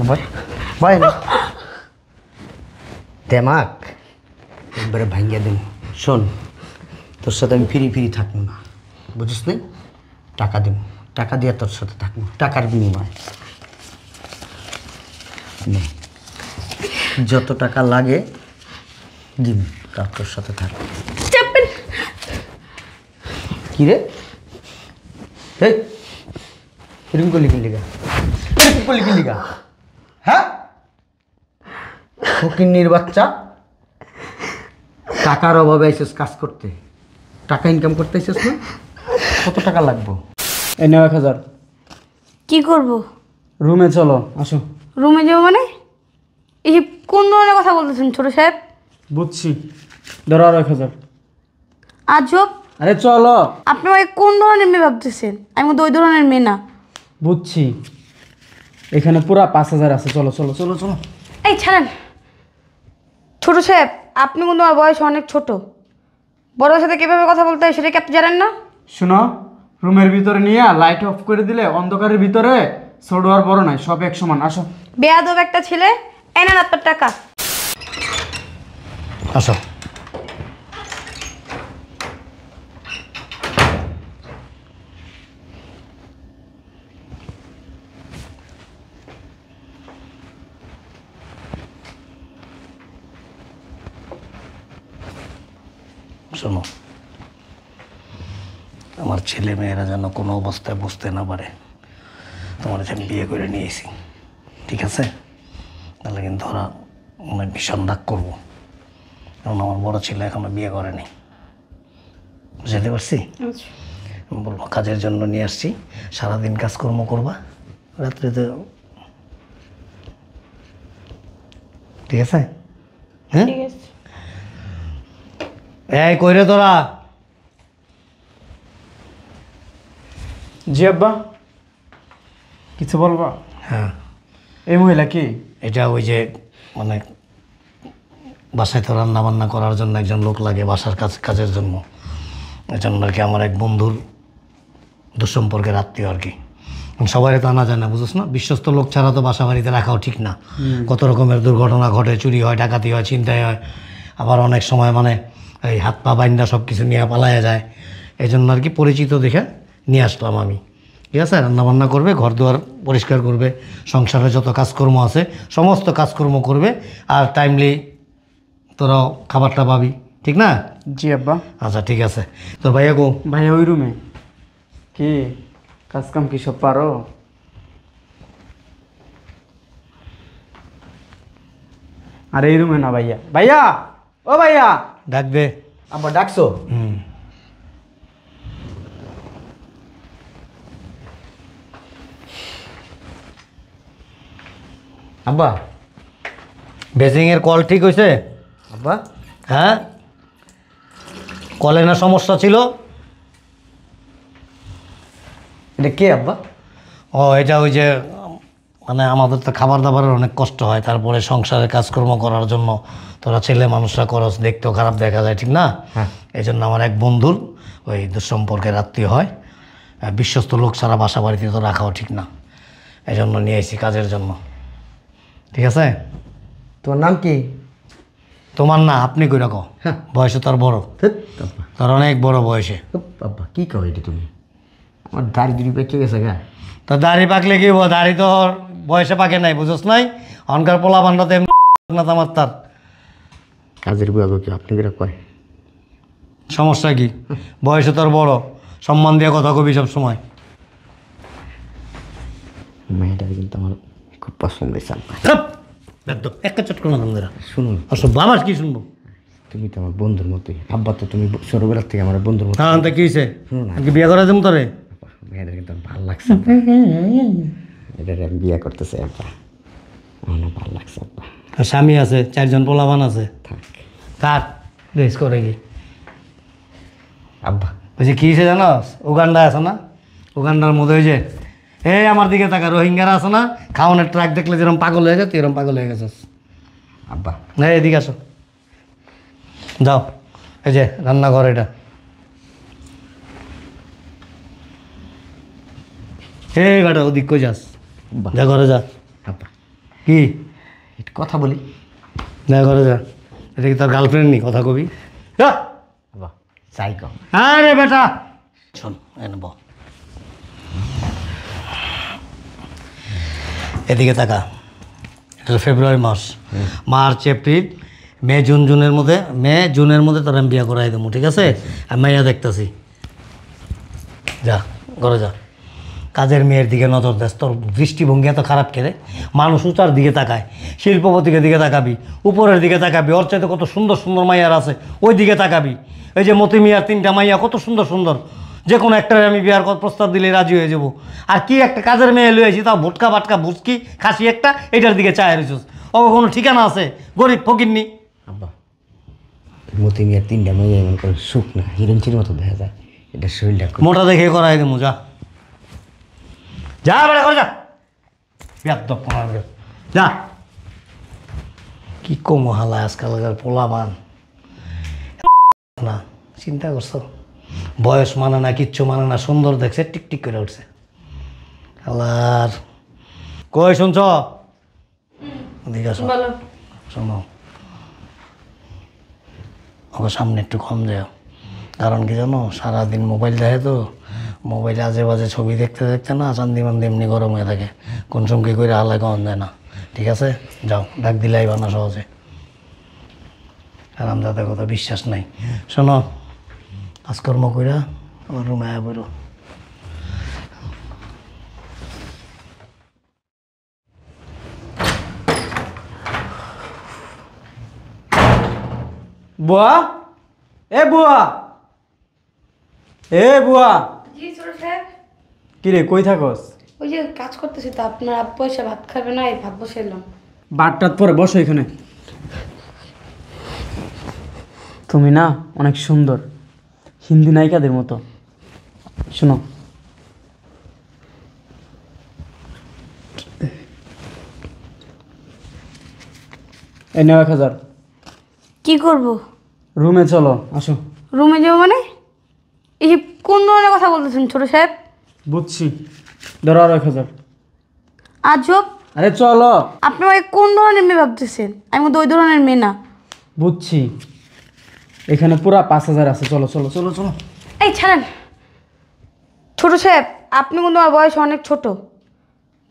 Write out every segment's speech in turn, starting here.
ভাই ভাই না দেমাক একবারে ভাঙ্গিয়া দিন। শোন, তোর সাথে আমি ফিরি ফিরি থাকবো না, বুঝিস নি? টাকা দিব, টাকা দিয়ে তোর সাথে থাকবো, টাকার বিনিময়। যত টাকা লাগে দিব, তা তোর সাথে থাকবো। কি রে এই এরকম করলি কি লিগা? এরকম করলি কি লিগা? হ্যাঁ, ফকিন্নির বাচ্চা, টাকার অভাবে আইসিস কাজ করতে, টাকা ইনকাম করতে আইসিস না? কত টাকা লাগবো? এই নাও 1000। কি করব? রুমে চলো, আসো। রুমে যাবো মানে? এই কোন ধরনের কথা বলতেছেন ছোট সাহেব? বুঝছি, ধরো আর 1000। আজব। আরে চলো। আপনি আমাকে কোন ধরনের মেয়ে ভাবতেছেন? আমি তো ওই ধরনের মেয়ে না। বুঝছি, এখানে পুরা 5000 আছে। চলো চলো চলো চলো। এই ছাড়েন ছোট সাহেব, আপনি কিন্তু আমার বয়স অনেক ছোট। বড়দের সাথে কীভাবে কথা বলতে হয় সেটা কি আপনি জানেন না? শোনো, রুমের ভিতরে নিয়ে লাইট অফ করে দিলে অন্ধকারের ভিতরে ছোট আর বড় নাই, সব এক সমান। আসো। বেয়াদব একটা ছেলে, এনেন আপনার টাকা। আসো। শোনো, আমার ছেলে মেয়েরা যেন কোনো অবস্থায় বুঝতে না পারে তোমার আমি বিয়ে করে নিয়েছি, ঠিক আছে? তাহলে কিন্তু ওরা মানে ভীষণ রাগ করবো, কারণ আমার বড় ছেলে এখনো বিয়ে করেনি, বুঝতে পারছি? আমি বলবো কাজের জন্য নিয়ে আসছি, সারাদিন কাজকর্ম করবা, রাত্রিতে, ঠিক আছে? হ্যাঁ, ঠিক আছে। এই কইরে তোরা? জি আব্বা, কিছু বলবা? হ্যাঁ, এই মহিলা কি? এটা ওই যে মানে বাসায় তো রান্না বান্না করার জন্য একজন লোক লাগে, বাসার কাজের জন্য, এই জন্য আর কি আমার এক বন্ধুর দুঃসম্পর্কের আত্মীয় আর কি। সবাই তো আনা যায় না, বুঝছ না? বিশ্বস্ত লোক ছাড়া তো বাসা বাড়িতে রাখাও ঠিক না। কত রকমের দুর্ঘটনা ঘটে, চুরি হয়, ডাকাতি হয়, ছিনতাই হয়, আবার অনেক সময় মানে এই হাত পা বাইন্দা সব কিছু নিয়ে পালায়া যায়। এই জন্য আর কি পরিচিত দেখে নিয়ে আসলাম আমি, ঠিক আছে? রান্নাবান্না করবে, ঘর দুয়ার পরিষ্কার করবে, সংসারে যত কাজকর্ম আছে সমস্ত কাজকর্ম করবে, আর টাইমলি তোরাও খাবারটা পাবি, ঠিক না? জি আব্বা। আচ্ছা ঠিক আছে। তোর ভাইয়া গো? ভাইয়া ওই রুমে। কি কাজ কাম কি সব পারো? আরে এই রুমে না ভাইয়া। ভাইয়া, ও ভাইয়া, ডাক দে। আব্বা ডাকছো? আব্বা, বেজিংয়ের কল ঠিক হয়েছে? আব্বা, হ্যাঁ, কলে না সমস্যা ছিল? এটা কে আব্বা? ও এটা ওই যে মানে আমাদের তো খাবার দাবারের অনেক কষ্ট হয়, তারপরে সংসারের কাজকর্ম করার জন্য তোরা ছেলে মানুষরা করস, দেখতেও খারাপ দেখা যায়, ঠিক না? হ্যাঁ। এই জন্য আমার এক বন্ধুর ওই দুঃসম্পর্কের আত্মীয় হয়, বিশ্বস্ত লোক ছাড়া বাসা বাড়িতে তো রাখাও ঠিক না, এই জন্য নিয়ে এসেছি কাজের জন্য, ঠিক আছে? তোমার নাম কি? তোমার না, আপনি কই রাখো, বয়সে তোর বড়, তোর অনেক বড় বয়সে। আব্বা কি কও এটা তুমি? আমার দাড়ি দুড়ি পেকে গেছে গা। তো দাড়ি পাকলে কি হবো? দাড়ি তো বয়সে পাকে নাই, বুঝোস নাই? অনকার পোলা বান্ডাতে না আমার তার কাজের বুয়া কি আপনি করে কয়? সমস্যা কি? বয়সে তোর বড়, সম্মান দিয়ে কথা কবি সব সময়। মেয়েটা কিন্তু আমার খুব পছন্দ হয়েছে। একটা চটকো না বন্ধুরা, শুনুন, অসভ্য, আমার কি শুনবো? তুমি তো আমার বন্ধুর মতোই। আব্বা তো তুমি ছোটবেলার থেকে আমার বন্ধুর মতো। হ্যাঁ, কি হয়েছে? শুনুন না, কি বিয়ে করে দেবো তোরে? মেয়েদের কিন্তু আমার ভালো লাগছে। এটার আমি বিয়ে করতেছি আব্বা, আমার ভালো লাগছে আব্বা। আর স্বামী আছে, 4 জন পোলাবান আছে। থাক কার রেস করে কি আব্বা। ওই যে কী হয়েছে জানোস? উগান্ডা আছে না, উগান্ডার মধ্যে ওই যে এই আমার দিকে তাকা রোহিঙ্গারা আছে না, খাওয়ানোর ট্রাক দেখলে যেরকম পাগল হয়ে যায়, তুই এরকম পাগল হয়ে গেছিস। আব্বা না, এদিকে আসো, যাও, এই যে রান্নাঘর এটা। এই বেটা ওদিক কই যাস? যা ঘরে যা। আব্বা কি একটু কথা বলি। না করে যা, এটা কি তোর গার্লফ্রেন্ড নি কথা কবি? যা। বাবা চাই কম। আরে বেটা শোন, এনে বল, এদিকে তাকা। এটা হলো ফেব্রুয়ারি মাস, মার্চ এপ্রিল মে জুনের মধ্যে তোর আমি বিয়ে করাই দেবো, ঠিক আছে? আমি মাইয়া দেখতেছি, যা ঘরে যা। কাজের মেয়ের দিকে নজর দেস, তোর দৃষ্টিভঙ্গি এত খারাপ কেড়ে। মানুষ উঁচার দিকে তাকায়, শিল্পপতিকে দিকে তাকাবি, উপরের দিকে তাকাবি, ওর চাইতে কত সুন্দর সুন্দর মাইয়ার আছে ওই দিকে তাকাবি। এই যে মতি মিয়ার 3টা মাইয়া কত সুন্দর সুন্দর, যে কোনো একটা আমি বিয়ার প্রস্তাব দিলে রাজি হয়ে যাবো। আর কি একটা কাজের মেয়ে লুয়েছি, তাও ভুটকা বাটকা বুচকি খাসি একটা, এটার দিকে চায় রয়েছিস। ও কোনো ঠিকানা আছে? গরিব ফকিরনি। আব্বা মতি মিয়ার 3টা মেয়ে এমন করে সুখ না, হিরোইনচির মতো দেখা যায়। এটা শরীরটা মোটা দেখে করাই দেবো, যা যা বেড়া করে যা, যা। কি কম হালায় আজকালকার পোলাবান না, চিন্তা করছো? বয়স মানে না, কিচ্ছু মানে না, সুন্দর দেখছে, টিকটিক করে উঠছে। আল্লাহর কই শুনছ? এদিকে আসো, বলো। শোনো, ওকে সামনে একটু কম যাও। কারণ কি জানো, সারাদিন মোবাইল দেখে তো, মোবাইলে আজে বাজে ছবি দেখতে দেখতে না চান্দি মান্দি এমনি গরম হয়ে থাকে, কোন চমকি করে আলায় কম যায় না, ঠিক আছে? যাও, ডাক দিলাই বানা সহজে, আরাম দাদা কথা বিশ্বাস নাই। শোনো, কাজকর্ম কইরা আমার রুমে আয়া বেরো। বুয়া, এ বুয়া, এ বুয়া, জি ছোট সাহেব। কি রে কই থাকস? ওই যে কাজ করতেছি তো, আপনার আব্বু এসে ভাত খাবে না, এই ভাত বসাইলাম। বারটার পরে বসো এখানে। তুমি না অনেক সুন্দর, হিন্দি নায়িকাদের মতো। শোনো, এই নাও 1000। কি করব? রুমে চলো, আসো। রুমে যাবো মানে? এই যে কোন ধরনের কথা বলতেছেন ছোট সাহেব? বুঝছি, ধরো আরো 1000। আজব, আরে চলো। আপনি আমাকে কোন ধরনের মেয়ে ভাবতেছেন? আমি মধ্যে ওই ধরনের মেয়ে না। বুঝছি, এখানে পুরা 5000 আছে। চলো চলো চলো চলো। এই ছাড়েন ছোট সাহেব, আপনি কিন্তু আমার বয়স অনেক ছোট।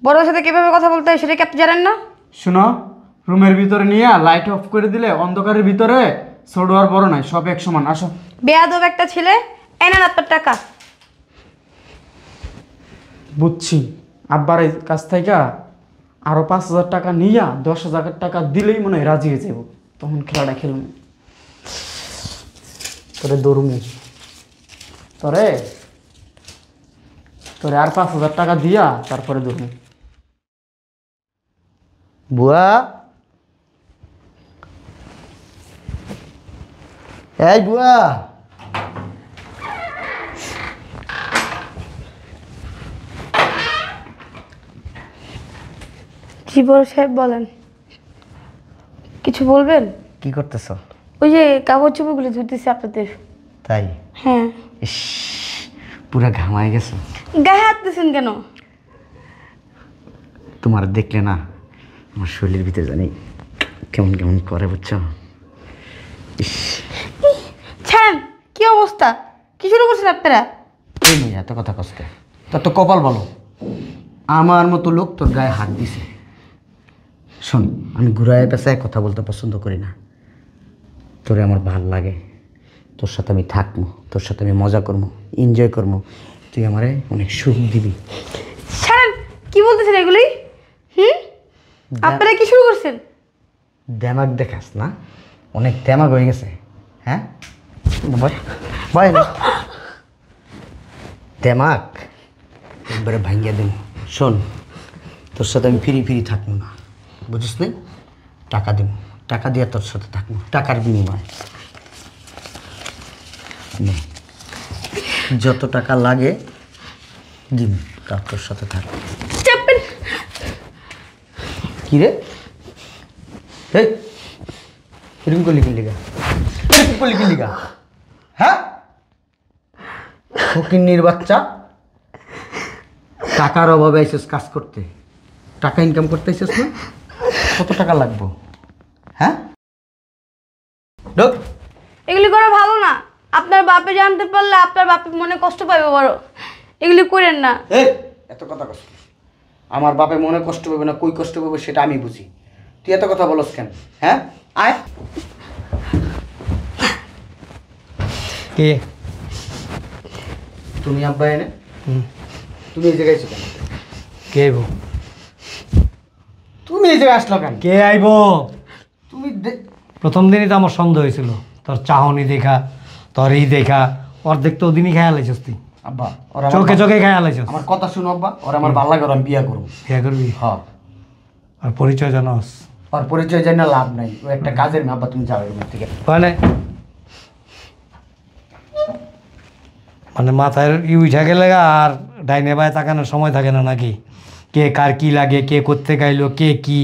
বড়দের সাথে কীভাবে কথা বলতে হয় সেটা কি আপনি জানেন না? শোনো, রুমের ভিতরে নিয়ে লাইট অফ করে দিলে অন্ধকারের ভিতরে ছোট আর বড় নাই, সব এক সমান। আসো। বেয়াদব একটা ছেলে, এনেন আপনার টাকা। বুঝছি, আব্বার এই কাছ থেকে আরো 5000 টাকা নিয়া 10,000 টাকা দিলেই মনে হয় রাজি হয়ে যাব, তখন খেলাটা খেলুন। তোরে দৌড়ুমি, তোরে তোরে আর 5000 টাকা দিয়া তারপরে দৌড়ুমি। বুয়া, এই বুয়া, জি বড় সাহেব বলেন, কিছু বলবেন? কি করতেছ? ওই যে কাগজ চুপিগুলি ধরতেছি আপনাদের। তাই? হ্যাঁ। ইস, পুরা ঘামায় গেছো। গায়ে হাত দিয়েছেন কেন? তোমার দেখলে না আমার শরীরের ভিতরে জানি কেমন কেমন করে, বুঝছো? ইস, ছাড়েন, কি অবস্থা, কি শুরু করছেন আপনারা? এই মেয়ে এত কথা কষ্ট, তোর তো কপাল বলো, আমার মতো লোক তোর গায়ে হাত দিছে। শোন, আমি ঘুরায় পেঁচায় কথা বলতে পছন্দ করি না, তোরে আমার ভাল লাগে, তোর সাথে আমি থাকবো, তোর সাথে আমি মজা করবো, এনজয় করবো, তুই আমারে অনেক সুখ দিবি। ছাড়েন, কি বলতেছেন এগুলি? আপনারা কি শুরু করছেন? দেমাগ দেখাস না, অনেক দেমাগ হয়ে গেছে। হ্যাঁ ভয় ভয় না, দেমাগ একবারে ভাঙ্গিয়া দিন। শোন, তোর সাথে আমি ফিরি ফিরি থাকবো না, বুঝিস নি? টাকা দিব, টাকা দিয়ে তোর সাথে থাকবো, টাকার বিনিময় নে। যত টাকা লাগে দিব, তার তোর সাথে থাকবো। চাপেন। কি রে, এই এরকম করলি কি লিগা, এরকম করলি কি লিগা? হ্যাঁ, ফকিন্নির বাচ্চা, টাকার অভাবে আইসিস কাজ করতে, টাকা ইনকাম করতে আইসিস না? কত টাকা লাগবে? হ্যাঁ ঢোক। এগুলি করা ভালো না। আপনার বাপে জানতে পারলে আপনার বাপে মনে কষ্ট পাবে বড়। এগুলি করেন না। এই এত কথা কষ্ট, আমার বাপে মনে কষ্ট পাবে না কই কষ্ট পাবে সেটা আমি বুঝি, তুই এত কথা বলস কেন? হ্যাঁ আয়। কে তুমি আব্বা এনে তুমি এই জায়গায় এসো কেন? কে আইব? তুমি এই জায়গায় আসলো কেন? কে আইব? তুমি প্রথম দিনই তো আমার সন্দেহ হয়েছিল, তোর চাহনি দেখা, তোর এই দেখা, অর্ধেক তো ওদিনই খেয়াল আইছিস তুই। আব্বা ওরা চোখে চোখে খেয়াল আইছিস। আমার কথা শুনো আব্বা, ওরা আমার ভালো লাগে, ওরা আমি বিয়া করবো। বিয়া করবি? হ্যাঁ। আর পরিচয় জানাস? আর পরিচয় জানি না লাভ নাই, ও একটা কাজের মেয়ে। আব্বা তুমি যাও এর থেকে। মানে মানে মাথায় উঠা গেলে আর ডাইনে বায়ে তাকানোর সময় থাকে না নাকি? কে কার কি লাগে, কে করতে গাইলো, কে কি,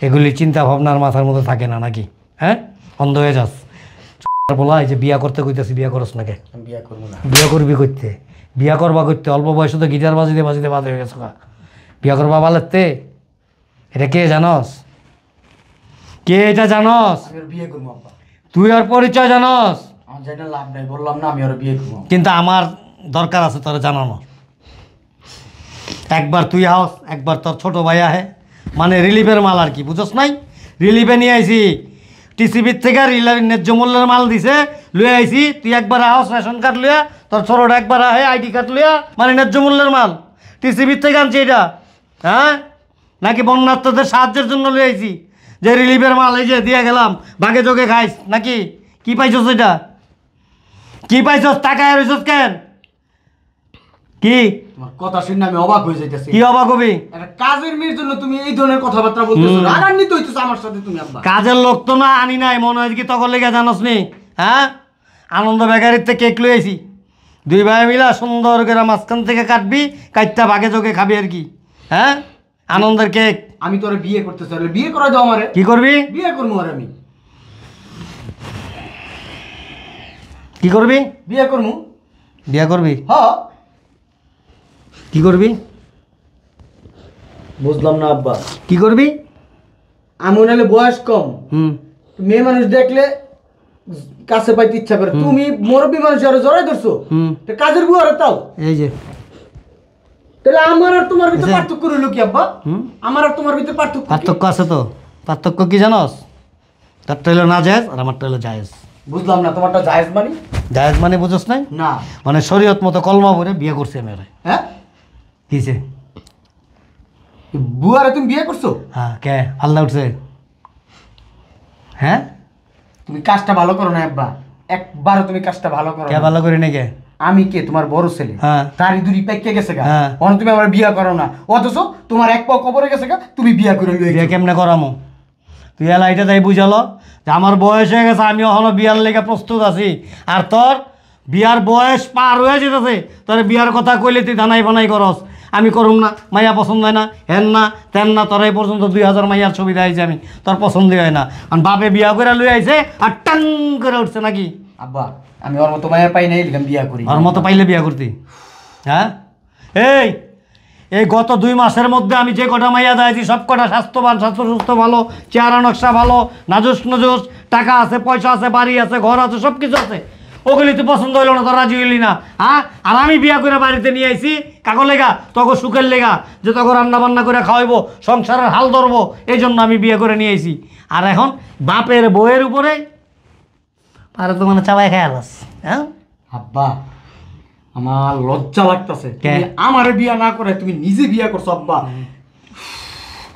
এগুলি চিন্তা ভাবনার মাথার মধ্যে থাকে না নাকি? হ্যাঁ, অন্ধ হয়ে যাস। বলা এই যে বিয়া করতে কইতেছি, বিয়া করস না কে? আমি বিয়া করবো না। বিয়া করবি করতে, বিয়া করবা করতে অল্প বয়সে তো গিটার বাজিতে বাজিতে বাদ হয়ে গেছো। বিয়া করবা বালেতে, এটা কে জানস? কে এটা জানস? আমি ওর বিয়ে করবো আব্বা। তুই আর পরিচয় জানস? আমার জানি না লাভ নাই, বললাম না আমি ওর বিয়ে করবো। কিন্তু আমার দরকার আছে তোরা জানানো। একবার তুই আস, একবার তোর ছোট ভাই আহে, মানে রিলিফের মাল আর কি, বুঝস নাই? রিলিফে নিয়ে আইছি, টিসিবির থেকে ন্যায্য মূল্যের মাল দিছে, লুয়ে আইছি। তুই একবার আস রেশন কার্ড লইয়া, তোর ছোটটা একবার আহে আইডি কার্ড লইয়া, মানে ন্যায্য মূল্যের মাল টিসিবির থেকে আনছি এটা। হ্যাঁ, নাকি বন্যার্থদের সাহায্যের জন্য লুয়ে আইছি যে রিলিফের মাল এই যে দিয়ে গেলাম, ভাগে যোগে খাইস নাকি? কি পাইছস এটা? কি পাইছস? টাকায় রইছস কেন? কি তোমার কথা শুনে আমি অবাক হয়ে যাইতেছি। কি অবাক হবি? একটা কাজের মেয়ের জন্য তুমি এই ধরনের কথাবার্তা বলতেছো, রাগান্বিত হইতেছো আমার সাথে তুমি আব্বা। কাজের লোক তো না আনি নাই, মনে হয় কি তখন লেগে জানোস নি? হ্যাঁ, আনন্দ বেকারিতে কেক লইছি, দুই ভাই মিলা সুন্দর করে মাঝখান থেকে কাটবি, কাটটা ভাগে যোগে খাবি আর কি। হ্যাঁ, আনন্দের কেক। আমি তোরে বিয়ে করতে চাই, বিয়ে করা দাও আমারে। কি করবি? বিয়ে করবো আর আমি কি করবি? বিয়ে করবো। বিয়া করবি? হ্যাঁ। কি করবি? বুঝলাম না আব্বা। কি করবি? আমি নাহলে বয়স কম, মেয়ে মানুষ দেখলে কাছে পাইতে ইচ্ছা করে, তুমি মুরব্বী মানুষ আরো জড়াই ধরছো, তো কাজের বুয়া আরে তাও। এই যে তাহলে আমার আর তোমার ভিতরে পার্থক্য রইল কি আব্বা? আমার আর তোমার ভিতরে পার্থক্য কি? পার্থক্য আছে তো। পার্থক্য কি জানোস? তারটা হলো না জায়েজ আর আমারটা হলো জায়েজ। বুঝলাম না, তোমারটা জায়েজ মানে? জায়েজ মানে বুঝোস নাই? না। মানে শরীয়ত মতো কলমা পড়ে বিয়ে করছি আমি ওরে। হ্যাঁ, কিছে? বুয়ারে তুমি বিয়ে করছো? হ্যাঁ, কে আল্লাহ উঠছে? হ্যাঁ, তুমি কাজটা ভালো করো না আব্বা, একবারও তুমি কাজটা ভালো করো কে না। ভালো করি না কে? আমি কে তোমার বড় ছেলে? হ্যাঁ। তারি দুরি পেকে গেছে গা, হ্যাঁ। অন তুমি আমার বিয়া করো না, অথচ তোমার এক পাও কবরে গেছে গা, তুমি বিয়া করে লইছো। বিয়ে কেমনে করামো? তুই এলা এটা তাই বুঝালো যে আমার বয়স হয়ে গেছে, আমি এখনো বিয়ার লেগে প্রস্তুত আছি, আর তোর বিয়ার বয়স পার হয়ে যেতেছে, তোর বিয়ার কথা কইলে তুই ধানাই বানাই করস। আমি করুম না, মাইয়া পছন্দ হয় না, হেন না তেন না, তোর এই পর্যন্ত 2000 মাইয়ার ছবি দেখাইছি আমি, তোর পছন্দই হয় না। আর বাপে বিয়া করে লুই আইছে আর টাং করে উঠছে নাকি? আব্বা আমি ওর মতো মায়া পাই নাই, লিখাম বিয়া করি। ওর মতো পাইলে বিয়া করতি? হ্যাঁ, এই এই গত 2 মাসের মধ্যে আমি যে কটা মাইয়া দিয়েছি সব কটা স্বাস্থ্যবান, স্বাস্থ্য সুস্থ ভালো, চেহারা নকশা ভালো, নাজুস নজুস, টাকা আছে, পয়সা আছে, বাড়ি আছে, ঘর আছে, সব কিছু আছে। ওগুলি তুই পছন্দ হইলো না, তোর রাজি হইলি না। হ্যাঁ, আর আমি বিয়া করে বাড়িতে নিয়ে আইছি কাগজ লেগা, তোকে সুখের লেগা, যে তোকে রান্না বান্না করে খাওয়াইবো, সংসারের হাল ধরবো, এই জন্য আমি বিয়ে করে নিয়ে আইছি। আর এখন বাপের বইয়ের উপরে আরে তো মানে চাবাই খেয়াল আস। হ্যাঁ আব্বা আমার লজ্জা লাগতেছে, কে? তুমি আমার বিয়া না করে তুমি নিজে বিয়া করছো আব্বা।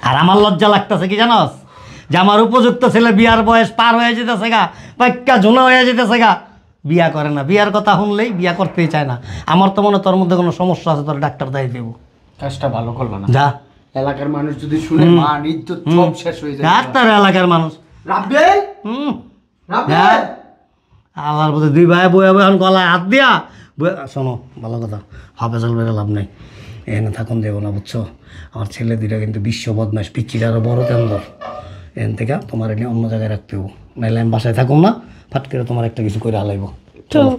আর আমার লজ্জা লাগতেছে কি জানোস? যে আমার উপযুক্ত ছেলে বিয়ার বয়স পার হয়ে যেতেছে গা, পাক্কা ঝোনা হয়ে যেতেছে গা, বিয়া করে না। বিয়ার কথা শুনলেই বিয়া করতেই চায় না। আমার তো মনে তোর মধ্যে কোনো সমস্যা আছে, তোর ডাক্তার দায় দেবো। কাজটা ভালো করলো না। যা, এলাকার মানুষ যদি শুনে মান ইজ্জত সব শেষ হয়ে যায়। ডাক্তার এলাকার মানুষ। রাব্বেল, হুম, রাব্বেল। আল্লাহর প্রতি 2 ভাই বই এখন গলায় হাত দিয়া শোনো, ভালো কথা, হাফে চলবে লাভ নেই, এখানে থাকুন দেবো না, বুঝছো? আমার ছেলে দুইটা কিন্তু বিশ্ব বদমাস, পিচ্ছিটা আরও বড় তেন্দর। এখান থেকে তোমার এনে অন্য জায়গায় রাখতে হবো, নাইলে আমি বাসায় থাকুম না, ফাট করে তোমার একটা কিছু করে হালাইব। চলো।